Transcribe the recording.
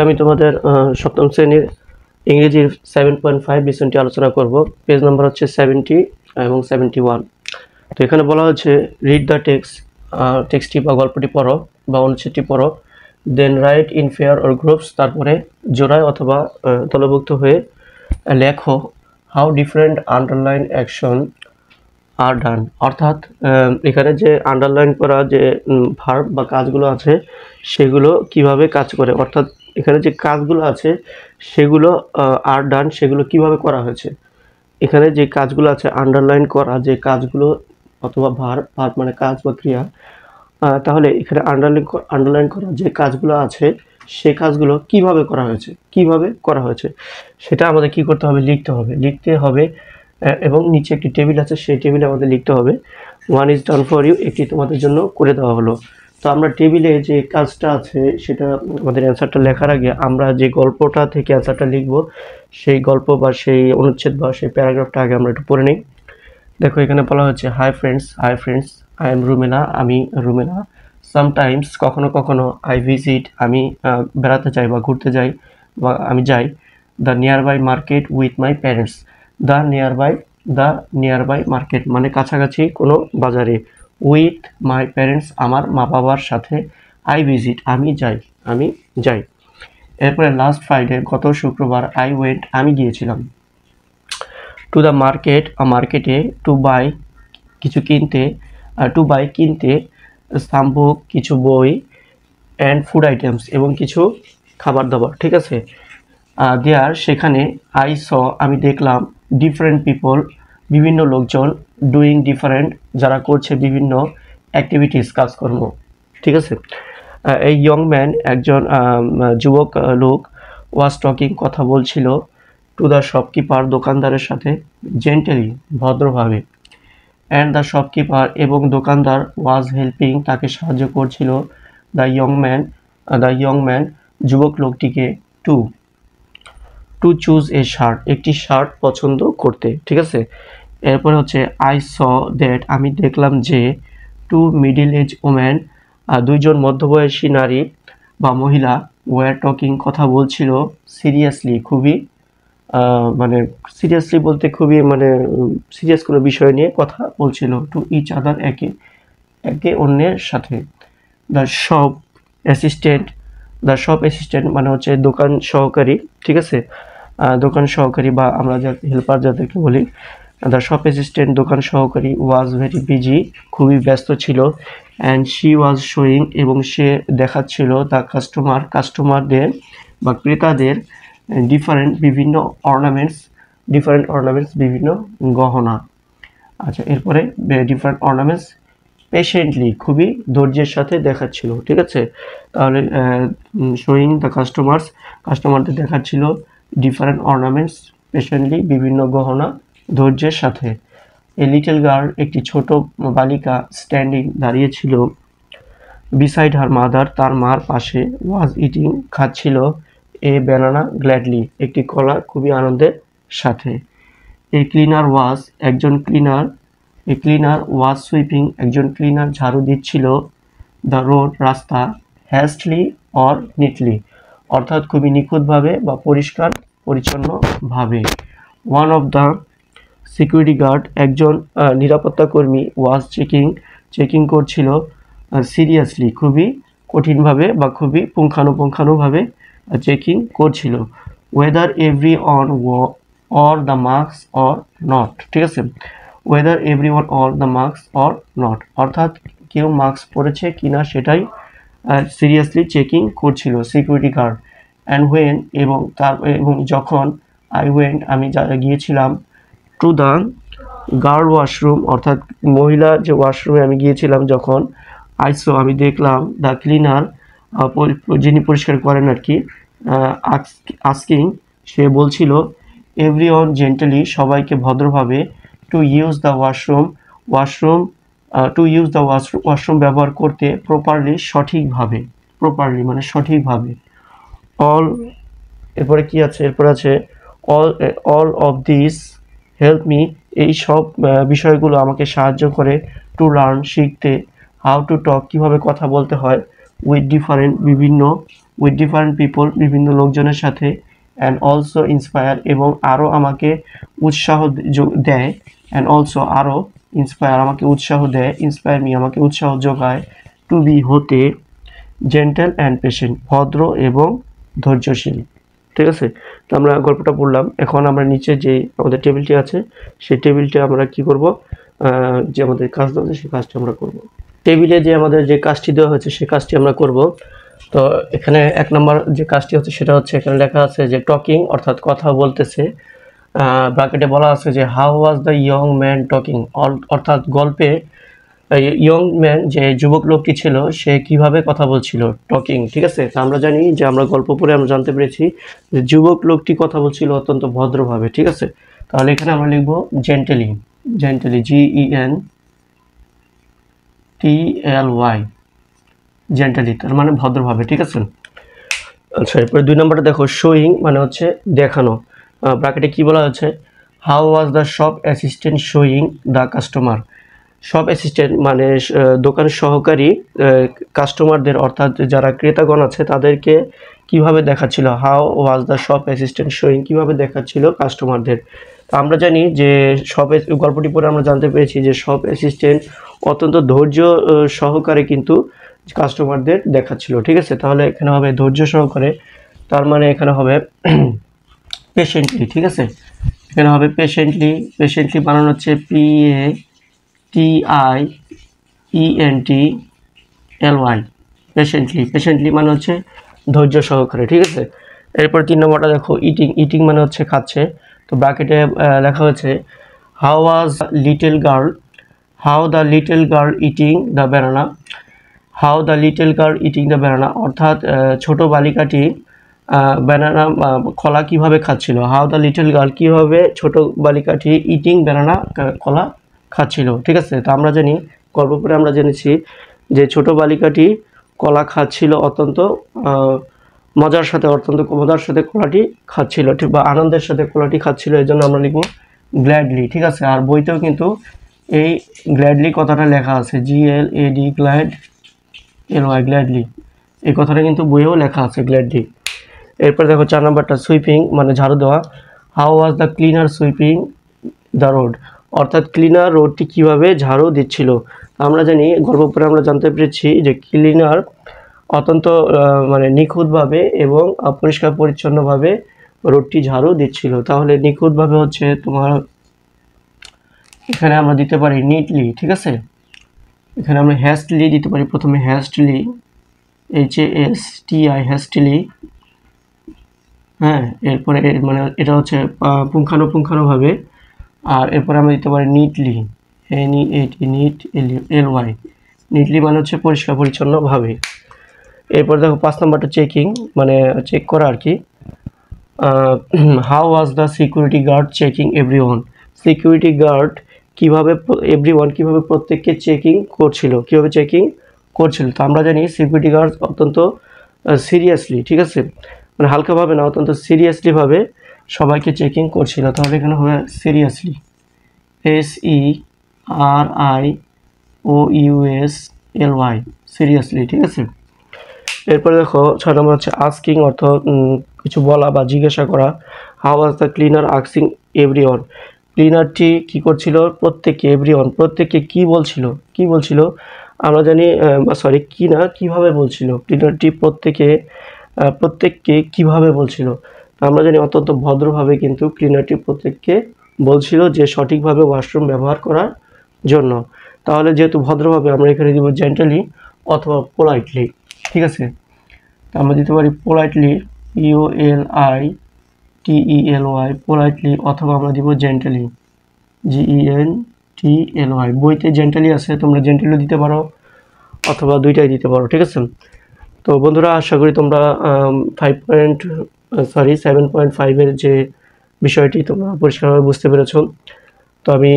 আমি তোমাদের সপ্তম শ্রেণীর ইংরেজির 7.5 বিষয়টি আলোচনা করব। পেজ নাম্বার হচ্ছে 70 এবং 71। তো এখানে বলা হচ্ছে রিড দ্য টেক্সটটি বা গল্পটি পড়ো বা অনুচ্ছেদটি পড়ো, then write in pair or groups, তারপরে জোড়ায় অথবা দলভুক্ত হয়ে লেখো how different underline action are done. অর্থাৎ এখানে যে আন্ডারলাইন করা যে ভার্ব বা কাজগুলো আছে সেগুলো কিভাবে কাজ করে, অর্থাৎ এখানে যে কাজগুলো আছে সেগুলো আর ডান সেগুলো কিভাবে করা হয়েছে। এখানে যে কাজগুলো আছে আন্ডারলাইন করা যে কাজগুলো অথবা ভার্ব মানে কাজ বা ক্রিয়া, তাহলে এখানে আন্ডারলাইন করা যে কাজগুলো আছে সেই কাজগুলো কিভাবে করা হয়েছে সেটা আমাদের কি করতে হবে, লিখতে হবে এবং নিচে একটি টেবিল আছে সেই টেবিলে আমাদের লিখতে হবে one is done for you, একটি তোমাদের জন্য করে দেওয়া হলো। তো আমরা টেবিলে যে কাজটা আছে সেটা আমাদের অ্যান্সারটা লেখার আগে আমরা যে গল্পটা থেকে অ্যান্সারটা লিখব সেই গল্প বা সেই অনুচ্ছেদ বা সেই প্যারাগ্রাফটা আগে আমরা একটু পড়ে নিই। দেখো এখানে বলা হচ্ছে hi friends I am Rumela, আমি রুমেলা। সামটাইমস কখনো কখনো, আই ভিজিট আমি বেড়াতে যাই বা ঘুরতে যাই বা আমি যাই the nearby market with my parents. The nearby market মানে কাছাকাছি কোনো বাজারে, উইথ মাই প্যারেন্টস আমার মা বাবার সাথে, আই ভিজিট আমি যাই। এরপরে লাস্ট ফ্রাইডে গত শুক্রবার, আই ওয়েন্ট আমি গিয়েছিলাম, টু দ্য মার্কেটে, টু বাই কিনতে, সাম বুক কিছু বই, অ্যান্ড ফুড আইটেমস এবং কিছু খাবার দাবার। ঠিক আছে, দেয়ার সেখানে, আই স আমি দেখলাম, ডিফারেন্ট পিপল বিভিন্ন লোকজন, ডুইং ডিফারেন্ট যারা করছে বিভিন্ন অ্যাক্টিভিটিস কাজকর্ম। ঠিক আছে, এই ইয়ং ম্যান একজন যুবক লোক, ওয়াজ টকিং কথা বলছিল, টু দ্য শপকিপার দোকানদারের সাথে, জেন্টেলি ভদ্রভাবে, অ্যান্ড দ্য শপকিপার এবং দোকানদার, ওয়াজ হেল্পিং তাকে সাহায্য করছিল, দ্য ইয়ং ম্যান যুবক লোকটিকে, টু চুজ এ শার্ট একটি শার্ট পছন্দ করতে। ঠিক আছে, এরপরে হচ্ছে আই স দ্যাট আমি দেখলাম যে, টু মিডল এজ ওম্যান দুইজন মধ্যবয়সী নারী বা মহিলা, ওয়ার টকিং কথা বলছিল, সিরিয়াসলি খুবই মানে সিরিয়াসলি বলতে খুবই মানে সিরিয়াস কোনো বিষয় নিয়ে কথা বলছিল, টু ইচ আদার একে অন্যের সাথে। দ্য শপ অ্যাসিস্ট্যান্ট মানে হচ্ছে দোকান সহকারী। ঠিক আছে, দোকান সহকারী বা আমরা হেল্পার যাদেরকে বলি, দ্য শপ অ্যাসিস্ট্যান্ট দোকান সহকারী, ওয়াজ ভেরি বিজি খুবই ব্যস্ত ছিল, অ্যান্ড শি ওয়াজ শোয়িং এবং সে দেখাচ্ছিল, দ্য কাস্টমারদের বা ক্রেতাদের, বিভিন্ন অর্নামেন্টস বিভিন্ন গহনা। আচ্ছা, এরপরে ডিফারেন্ট অর্নামেন্টস পেশেন্টলি খুবই ধৈর্যের সাথে দেখাচ্ছিল। ঠিক আছে, তাহলে শোয়িং দ্য কাস্টমারদের দেখাচ্ছিল, ডিফারেন্ট অর্নামেন্টস পেশেন্টলি বিভিন্ন গহনা ধৈর্যের সাথে। এ লিটল গার্ল একটি ছোট বালিকা, স্ট্যান্ডিং দাঁড়িয়ে ছিল, বিসাইড হার মাদার তার মার পাশে, ওয়াজ ইটিং খাচ্ছিল, এ ব্যানানা গ্ল্যাডলি একটি কলা খুবই আনন্দের সাথে। এ ক্লিনার ওয়াজ সুইপিং একজন ক্লিনার ঝাড়ু দিচ্ছিল, দ্য রোড রাস্তা, হ্যাস্টলি অর নিটলি অর্থাৎ খুবই নিখুঁতভাবে বা পরিষ্কার পরিচ্ছন্নভাবে। One of the security guard একজন নিরাপত্তা কর্মী, ওয়াজ চেকিং করছিল, সিরিয়াসলি খুবই কঠিনভাবে বা খুবই পুঙ্খানুপুঙ্খানুভাবে চেকিং করছিল, weather every on or the mask or not. ঠিক আছে, weather every one or the mask or not অর্থাৎ কেউ মাস্ক পরেছে কিনা সেটাই সিরিয়াসলি চেকিং করছিল সিকিউরিটি গার্ড। অ্যান্ড হোয়েন এবং যখন, আই ওয়েন্ট আমি গিয়েছিলাম, টু দ্য গার্ল ওয়াশরুম অর্থাৎ মহিলা যে ওয়াশরুমে আমি গিয়েছিলাম যখন, আইসো আমি দেখলাম, দ্য ক্লিনার যিনি পরিষ্কার করেন আর কি, আস্কিং সে বলছিল, এভরিওয়ান জেন্টলি সবাইকে ভদ্রভাবে, টু ইউজ দ্য ওয়াশরুম ব্যবহার করতে, প্রপারলি মানে সঠিকভাবে। অল এরপরে কি আছে, এরপর আছে all of this help me এই সব বিষয়গুলো আমাকে সাহায্য করে, টু লার্ন শিখতে, হাউ টু টক কিভাবে কথা বলতে হয়, উইথ ডিফারেন্ট বিভিন্ন উইথ ডিফারেন্ট পিপল, বিভিন্ন লোকজনের সাথে, অ্যান্ড অলসো ইন্সপায়ার, এবং আরও আমাকে উৎসাহ দেয়, অ্যান্ড অলসো আরও ইন্সপায়ার আমাকে উৎসাহ দেয়, ইন্সপায়ার মি আমাকে উৎসাহ যোগায়, টু বি হতে, জেন্টেল অ্যান্ড পেশেন্ট ভদ্র এবং ধৈর্যশীল। ঠিক আছে, তো আমরা গল্পটা পড়লাম। এখন আমরা নিচে যে আমাদের টেবিলটি আছে সেই টেবিলটি আমরা কি করব, যে আমাদের কাজ দেওয়া আছে সেই কাজটি আমরা করব। টেবিলে যে আমাদের যে কাজটি দেওয়া হয়েছে সেই কাজটি আমরা করব। তো এখানে 1 নম্বর যে কাজটি হচ্ছে সেটা হচ্ছে এখানে লেখা আছে যে টকিং, অর্থাৎ কথা বলতেছে। ব্র্যাকেটে বলা আছে যে how was the young man talking, অর্থাৎ গল্পে ইয়ং ম্যান যে যুবক লোকটি ছিল সে কিভাবে কথা বলছিল, টকিং। ঠিক আছে, তো আমরা জানি যে আমরা গল্প পড়ে আমরা জানতে পেরেছি যে যুবক লোকটি কথা বলছিল অত্যন্ত ভদ্রভাবে। ঠিক আছে, তাহলে এখানে আমরা লিখব জেন্টেলি, জেন্টেলি GENTLY, জেন্টেলি তার মানে ভদ্রভাবে। ঠিক আছে, আচ্ছা এরপরে 2 নম্বরটা দেখো, শোয়িং মানে হচ্ছে দেখানো। ব্র্যাকেটে কি বলা আছে, how was the shop assistant showing the customer. Shop assistant মানে দোকানের সহকারী কাস্টমারদের, অর্থাৎ যারা ক্রেতাগণ আছে তাদেরকে কিভাবে দেখাচ্ছিল, how was the shop assistant showing, কিভাবে দেখাচ্ছিল কাস্টমারদের। তো আমরা জানি যে গল্পটি পরে আমরা জানতে পেরেছি যে শপ অ্যাসিস্ট্যান্ট অত্যন্ত ধৈর্য সহকারে কিন্তু কাস্টমারদের দেখাচ্ছিল। ঠিক আছে, তাহলে এখানে হবে ধৈর্য সহকারে, তার মানে এখানে হবে পেশেন্টলি। ঠিক আছে, এখানে হবে পেশেন্টলি, পেশেন্টলি বানানো হচ্ছে PATIENTLY, পেশেন্টলি, পেশেন্টলি মানে হচ্ছে ধৈর্য সহকারে। ঠিক আছে, এরপর 3 নম্বরটা দেখো, ইটিং, ইটিং মানে হচ্ছে খাচ্ছে। তো ব্র্যাকেটে লেখা হয়েছে how was little girl, how the little girl eating the banana, how the little girl eating the banana, অর্থাৎ ছোট বালিকাটি ব্যানানা কলা কিভাবে খাচ্ছিল, হাউ দ্য লিটল গার্ল কিভাবে ছোট বালিকাটি ইটিং ব্যানানা কলা খাচ্ছিল। ঠিক আছে, তো আমরা জানি গল্প পড়ে আমরা জেনেছি যে ছোট বালিকাটি কলা খাচ্ছিল অত্যন্ত মজার সাথে, অত্যন্ত মজার সাথে কলাটি খাচ্ছিল, ঠিক বা আনন্দের সাথে কলাটি খাচ্ছিল, এই জন্য আমরা লিখব গ্ল্যাডলি। ঠিক আছে, আর বইতেও কিন্তু এই গ্ল্যাডলি কথাটা লেখা আছে, GLAD GLY, গ্ল্যাডলি, এই কথাটা কিন্তু বইয়েও লেখা আছে গ্ল্যাডলি। এরপর দেখো 4 নম্বরটা, সুইপিং মানে ঝাড়ু দেওয়া, how was the cleaner sweeping the road, অর্থাৎ ক্লিনার রোডটি কিভাবে ঝাড়ু দিচ্ছিল। আমরা জানি গল্প পড়ে আমরা জানতে পেরেছি যে ক্লিনার অত্যন্ত মানে নিখুঁতভাবে এবং পরিষ্কার পরিচ্ছন্নভাবে রোডটি ঝাড়ু দিচ্ছিল। তাহলে নিখুঁতভাবে হচ্ছে তোমার এখানে আমরা দিতে পারি নিটলি। ঠিক আছে, এখানে আমরা হ্যাস্টলি দিতে পারি, প্রথমে হ্যাস্টলি, HASTI, হ্যাস্টলি। হ্যাঁ, এরপরে মানে এটা হচ্ছে পুঙ্খানুপুঙ্খানুভাবে। আর এরপরে আমরা দিতে পারি নিটলি, NEAT, নিটলি মানে হচ্ছে পরিষ্কার পরিচ্ছন্নভাবে। এরপর দেখো 5 নম্বরটা চেকিং মানে চেক করা আর কি। How was the security guard checking everyone, security guard কিভাবে এভরিওয়ান কিভাবে প্রত্যেককে চেকিং করছিল, কিভাবে চেকিং করছিল। তো আমরা জানি সিকিউরিটি গার্ড অত্যন্ত সিরিয়াসলি, ঠিক আছে, মানে হালকাভাবে না, অত্যন্ত সিরিয়াসলিভাবে সবাইকে চেকিং করছিল। তাহলে এখানে হবে সিরিয়াসলি, SERIOUSLY, সিরিয়াসলি। ঠিক আছে, এরপরে দেখো 6 নম্বর হচ্ছে আস্কিং, অর্থ কিছু বলা বা জিজ্ঞাসা করা। How was the cleaner asking everyone, ক্লিনারটি কী করছিল, প্রত্যেককে, এভরিওয়ান প্রত্যেককে কি বলছিল, কি বলছিল আমরা জানি, সরি কি না, কিভাবে বলছিল, ক্লিনারটি প্রত্যেককে কিভাবে বলছিল। আমরা জানি অত্যন্ত ভদ্রভাবে কিন্তু ক্লিনারটি প্রত্যেককে বলছিল যে সঠিকভাবে ওয়াশরুম ব্যবহার করার জন্য। তাহলে যেহেতু ভদ্রভাবে আমরা এখানে দিব জেন্টালি অথবা পোলাইটলি। ঠিক আছে, আমরা দিতে পারি পোলাইটলি, POLITELY, পোলাইটলি, অথবা আমরা দিব জেন্টালি, GENTLY। বইতে জেন্টালি আছে, তোমরা জেন্টালিও দিতে পারো অথবা দুইটাই দিতে পারো। ঠিক আছে, তো বন্ধুরা আশা করি তোমরা 7.5 এর যে বিষয়টি তোমরা পরিষ্কারভাবে বুঝতে পেরেছো। তো আমি